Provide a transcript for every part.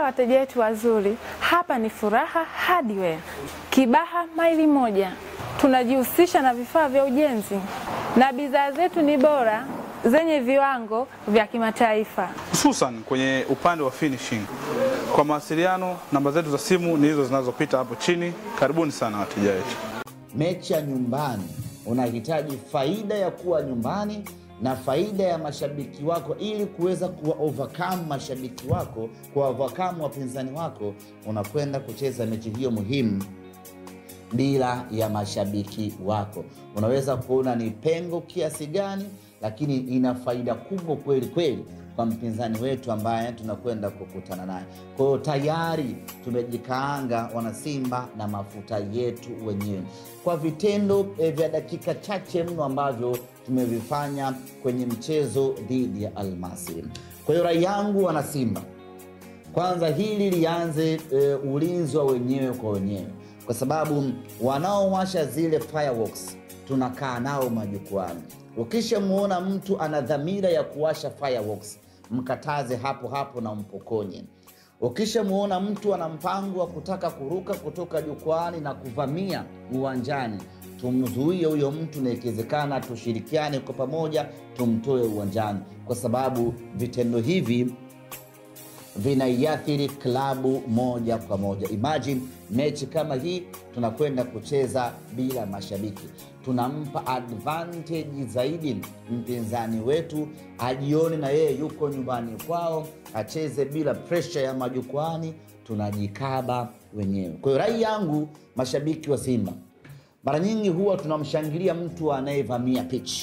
wateja wetu wazuri, hapa ni Furaha Hardware, Kibaha maili 1. Tunajihusisha na vifaa vya ujenzi na bidhaa zetu ni bora zenye viwango vya kimataifa, hususan kwenye upande wa finishing. Kwa mawasiliano, namba zetu za simu ni hizo zinazopita hapo chini. Karibuni sana wateja wetu. Mechi ya nyumbani, unahitaji faida ya kuwa nyumbani na faida ya mashabiki wako, ili kuweza kuwa overcome mashabiki wako, kuwa overcome wapinzani wako. Unakwenda kucheza mechi hiyo muhimu bila ya mashabiki wako. Unaweza kuona ni pengo kiasi gani, lakini ina faida kubwa kweli kweli kwa mpinzani wetu ambaye tunakwenda kukutana naye. Kwa hiyo tayari tumejikaanga wana Simba na mafuta yetu wenyewe kwa vitendo vya dakika chache mno ambavyo tumevifanya kwenye mchezo dhidi ya Al Masry. Kwa hiyo rai yangu wana Simba, kwanza hili lianze ulinzi wa wenyewe kwa wenyewe, kwa sababu wanaowasha zile fireworks tunakaa nao majukwani. Ukishamuona mtu ana dhamira ya kuwasha fireworks, mkataze hapo hapo na mpokonye. Ukishamuona mtu ana mpango wa kutaka kuruka kutoka jukwani na kuvamia uwanjani, tumzuie huyo mtu, na ikiwezekana tushirikiane kwa pamoja tumtoe uwanjani, kwa sababu vitendo hivi vinaiathiri klabu moja kwa moja. Imagine mechi kama hii tunakwenda kucheza bila mashabiki, tunampa advantage zaidi mpinzani wetu, ajione na yeye yuko nyumbani kwao, acheze bila pressure ya majukwani, tunajikaba wenyewe. Kwa hiyo rai yangu mashabiki wa Simba, mara nyingi huwa tunamshangilia mtu anayevamia pitch,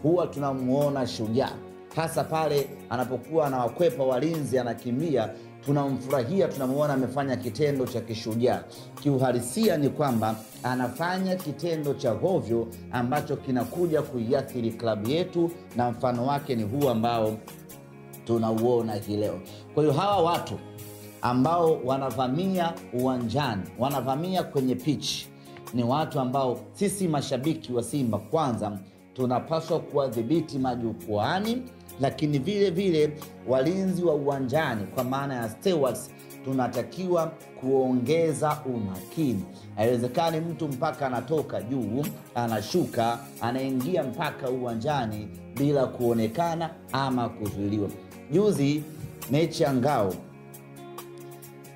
huwa tunamuona shujaa, hasa pale anapokuwa anawakwepa walinzi, anakimbia, tunamfurahia, tunamuona amefanya kitendo cha kishujaa. Kiuhalisia ni kwamba anafanya kitendo cha hovyo ambacho kinakuja kuiathiri klabu yetu, na mfano wake ni huu ambao tunauona hii leo. Kwa hiyo hawa watu ambao wanavamia uwanjani, wanavamia kwenye pitch, ni watu ambao sisi mashabiki wa Simba kwanza tunapaswa kuwadhibiti majukwani, lakini vile vile walinzi wa uwanjani kwa maana ya stewards tunatakiwa kuongeza umakini. Haiwezekani mtu mpaka anatoka juu, anashuka, anaingia mpaka uwanjani bila kuonekana ama kuzuiliwa. Juzi mechi ya Ngao,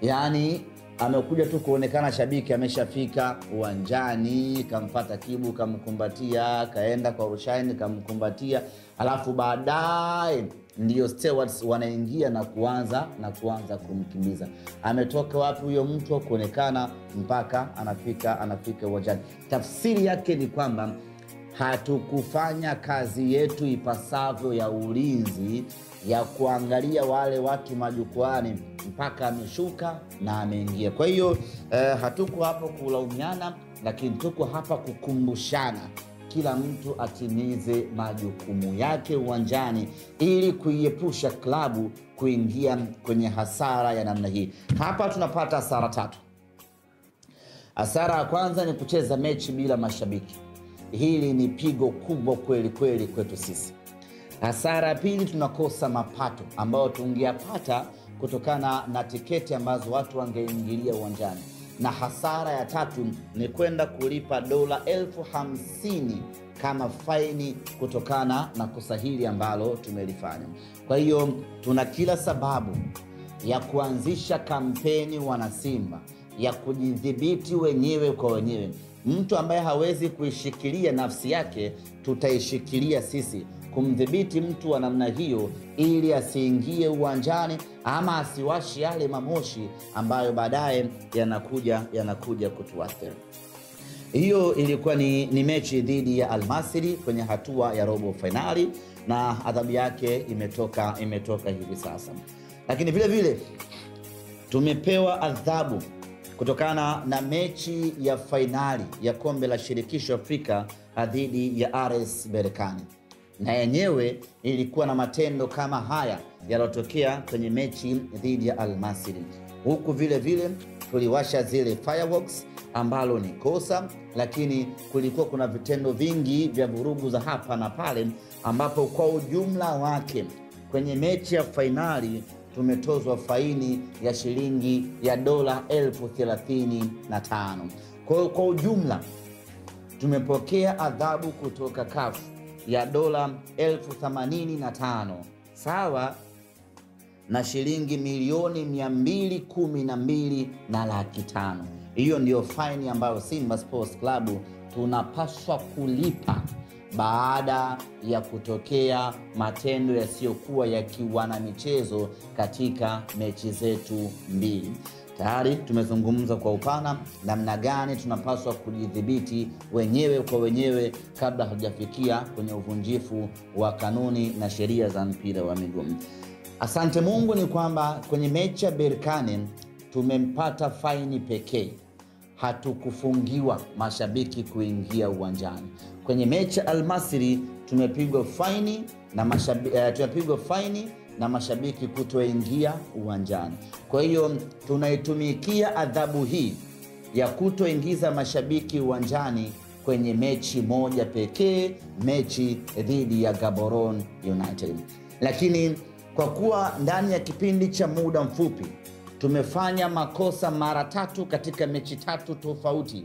yani amekuja tu kuonekana shabiki, ameshafika uwanjani, kamfuata Kibu, kamkumbatia, kaenda kwa Rushaini, kamkumbatia, alafu baadaye ndio stewards wanaingia na kuanza kumkimbiza. Ametoka wapi huyo mtu kuonekana mpaka anafika uwanjani? Tafsiri yake ni kwamba hatukufanya kazi yetu ipasavyo ya ulinzi, ya kuangalia wale watu majukwani mpaka ameshuka na ameingia. Kwa hiyo hatuko hapo kulaumiana, lakini tuko hapa kukumbushana kila mtu atimize majukumu yake uwanjani, ili kuiepusha klabu kuingia kwenye hasara ya namna hii. Hapa tunapata hasara 3. Hasara ya kwanza ni kucheza mechi bila mashabiki. Hili ni pigo kubwa kweli kweli kwetu sisi. Hasara ya pili, tunakosa mapato ambayo tungeyapata kutokana na tiketi ambazo watu wangeingilia uwanjani. Na hasara ya tatu ni kwenda kulipa dola 50,000 kama faini kutokana na kosa hili ambalo tumelifanya. Kwa hiyo tuna kila sababu ya kuanzisha kampeni wana Simba ya kujidhibiti wenyewe kwa wenyewe. Mtu ambaye hawezi kuishikilia nafsi yake, tutaishikilia sisi kumdhibiti mtu wa namna hiyo, ili asiingie uwanjani ama asiwashi yale mamoshi ambayo baadaye yanakuja kutuathiri. Hiyo ilikuwa ni mechi dhidi ya Al Masry kwenye hatua ya robo finali, na adhabu yake imetoka hivi sasa. Lakini vile vile tumepewa adhabu kutokana na mechi ya finali ya kombe la shirikisho Afrika dhidi ya RS Berkane, na yenyewe ilikuwa na matendo kama haya yalotokea kwenye mechi dhidi ya Al Masry. Huku vile vile tuliwasha zile fireworks ambalo ni kosa, lakini kulikuwa kuna vitendo vingi vya vurugu za hapa na pale, ambapo kwa ujumla wake kwenye mechi ya finali tumetozwa faini ya shilingi ya dola 35,000. Kwa hiyo kwa ujumla tumepokea adhabu kutoka CAF ya dola 85,000 sawa na shilingi milioni 212.5 laki. Hiyo ndiyo faini ambayo Simba Sports Club tunapaswa kulipa baada ya kutokea matendo yasiyokuwa ya kiwana michezo katika mechi zetu mbili. Tayari tumezungumza kwa upana namna gani tunapaswa kujidhibiti wenyewe kwa wenyewe kabla hatujafikia kwenye uvunjifu wa kanuni na sheria za mpira wa miguu. Asante Mungu ni kwamba kwenye mechi ya Berkane tumempata faini pekee. Hatukufungiwa mashabiki kuingia uwanjani. Kwenye mechi Al Masry tumepigwa faini na mashabiki kutoingia uwanjani. Kwa hiyo tunaitumikia adhabu hii ya kutoingiza mashabiki uwanjani kwenye mechi moja pekee, mechi dhidi ya Gaborone United. Lakini kwa kuwa ndani ya kipindi cha muda mfupi tumefanya makosa mara 3 katika mechi 3 tofauti,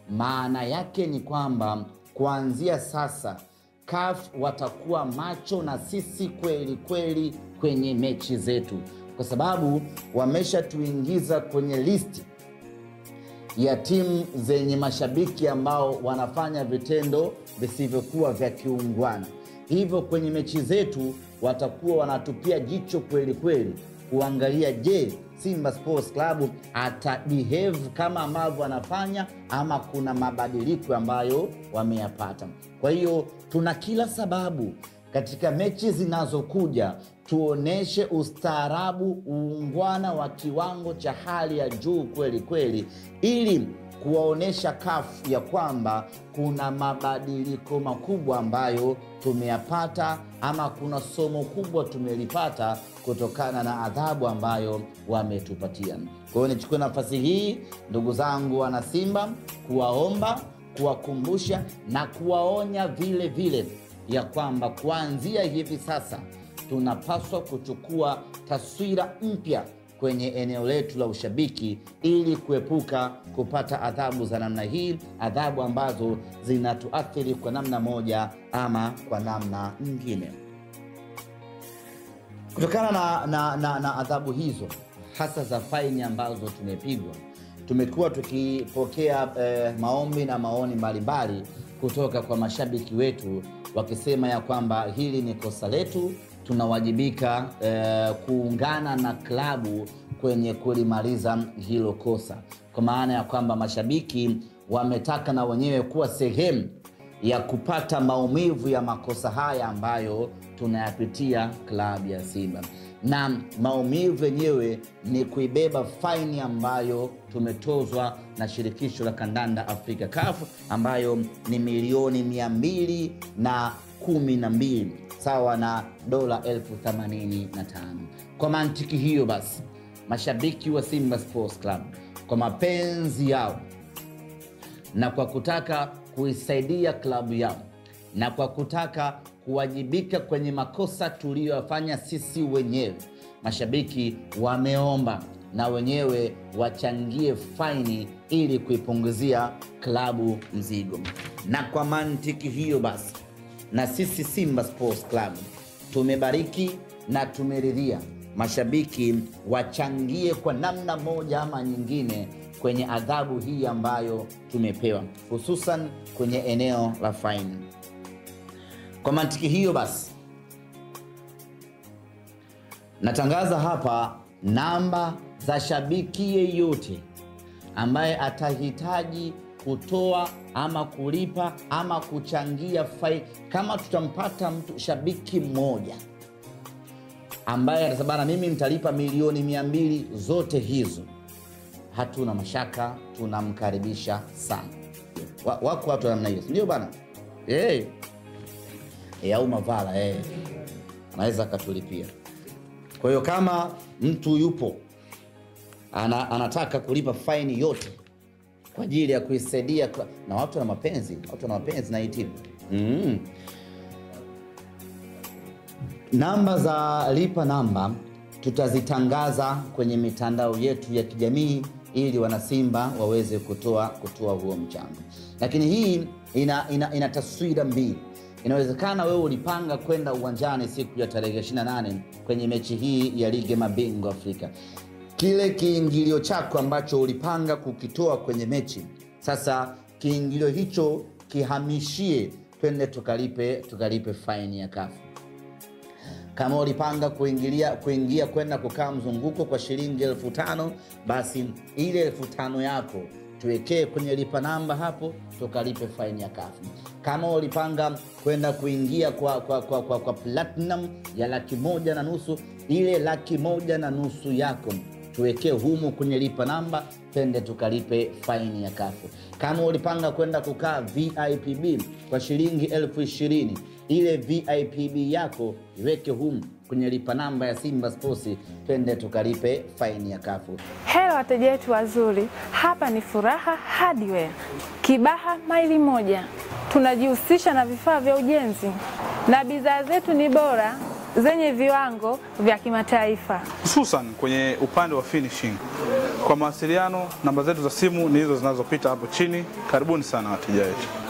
maana yake ni kwamba kuanzia sasa CAF watakuwa macho na sisi kweli kweli kwenye mechi zetu, kwa sababu wameshatuingiza kwenye listi ya timu zenye mashabiki ambao wanafanya vitendo visivyokuwa vya kiungwana. Hivyo kwenye mechi zetu watakuwa wanatupia jicho kweli kweli kuangalia, je, Simba Sports Club atabehave kama ambavyo wanafanya ama kuna mabadiliko ambayo wameyapata. Kwa hiyo tuna kila sababu katika mechi zinazokuja tuoneshe ustaarabu, uungwana wa kiwango cha hali ya juu kweli kweli, ili kuwaonesha CAF ya kwamba kuna mabadiliko makubwa ambayo tumeyapata ama kuna somo kubwa tumelipata kutokana na adhabu ambayo wametupatia. Kwa hiyo nichukue nafasi hii ndugu zangu wana Simba kuwaomba, kuwakumbusha na kuwaonya vile vile ya kwamba kuanzia hivi sasa tunapaswa kuchukua taswira mpya kwenye eneo letu la ushabiki ili kuepuka kupata adhabu za namna hii, adhabu ambazo zinatuathiri kwa namna moja ama kwa namna nyingine. Kutokana na adhabu hizo hasa za faini ambazo tumepigwa, tumekuwa tukipokea maombi na maoni mbalimbali kutoka kwa mashabiki wetu wakisema ya kwamba hili ni kosa letu, tunawajibika kuungana na klabu kwenye kulimaliza hilo kosa. Kwa maana ya kwamba mashabiki wametaka na wenyewe kuwa sehemu ya kupata maumivu ya makosa haya ambayo tunayapitia klabu ya Simba. Na maumivu yenyewe ni kuibeba faini ambayo tumetozwa na shirikisho la kandanda Afrika CAF, ambayo ni milioni 212 sawa na dola 85,000. Kwa mantiki hiyo basi, mashabiki wa Simba Sports Club kwa mapenzi yao na kwa kutaka kuisaidia klabu yao na kwa kutaka kuwajibika kwenye makosa tuliyofanya sisi wenyewe, mashabiki wameomba na wenyewe wachangie faini ili kuipunguzia klabu mzigo. Na kwa mantiki hiyo basi, na sisi Simba Sports Club tumebariki na tumeridhia mashabiki wachangie kwa namna moja ama nyingine kwenye adhabu hii ambayo tumepewa, hususan kwenye eneo la faini. Kwa mantiki hiyo basi, natangaza hapa namba za shabiki yeyote ambaye atahitaji kutoa ama kulipa ama kuchangia faini. Kama tutampata mtu shabiki mmoja ambaye atasema mimi nitalipa milioni 200 zote hizo, hatuna mashaka, tunamkaribisha sana. Wako watu namna hiyo, ndio bana? Au mavala anaweza katulipia. Kwa hiyo kama mtu yupo anataka kulipa faini yote kwa ajili ya kuisaidia na watu na mapenzi, na hitimu. Namba za lipa namba tutazitangaza kwenye mitandao yetu ya kijamii ili wanasimba waweze kutoa huo mchango. Lakini hii ina taswira mbili. Inawezekana wewe ulipanga kwenda uwanjani siku ya tarehe 28 kwenye mechi hii ya ligi mabingwa Afrika. Kile kiingilio chako ambacho ulipanga kukitoa kwenye mechi, sasa kiingilio hicho kihamishie, twende tukalipe faini ya CAF. Kama ulipanga kuingia kwenda kukaa mzunguko kwa shilingi 5,000, basi ile 5,000 yako tuwekee kwenye lipa namba hapo, tukalipe faini ya CAF. Kama ulipanga kwenda kuingia kwa platinum ya 1,500,000, ile 1,500,000 yako tuwekee humu kwenye lipa namba, twende tukalipe faini ya CAF. Kama ulipanga kwenda kukaa VIPB kwa shilingi 20,000, ile VIPB yako iweke humu kwenye lipa namba ya Simba Sports, twende tukalipe faini ya CAF. Hello wateja wetu wazuri, hapa ni Furaha Hardware, Kibaha maili moja. Tunajihusisha na vifaa vya ujenzi na bidhaa zetu ni bora zenye viwango vya kimataifa, hususan kwenye upande wa finishing. Kwa mawasiliano, namba zetu za simu ni hizo zinazopita hapo chini. Karibuni sana wateja wetu.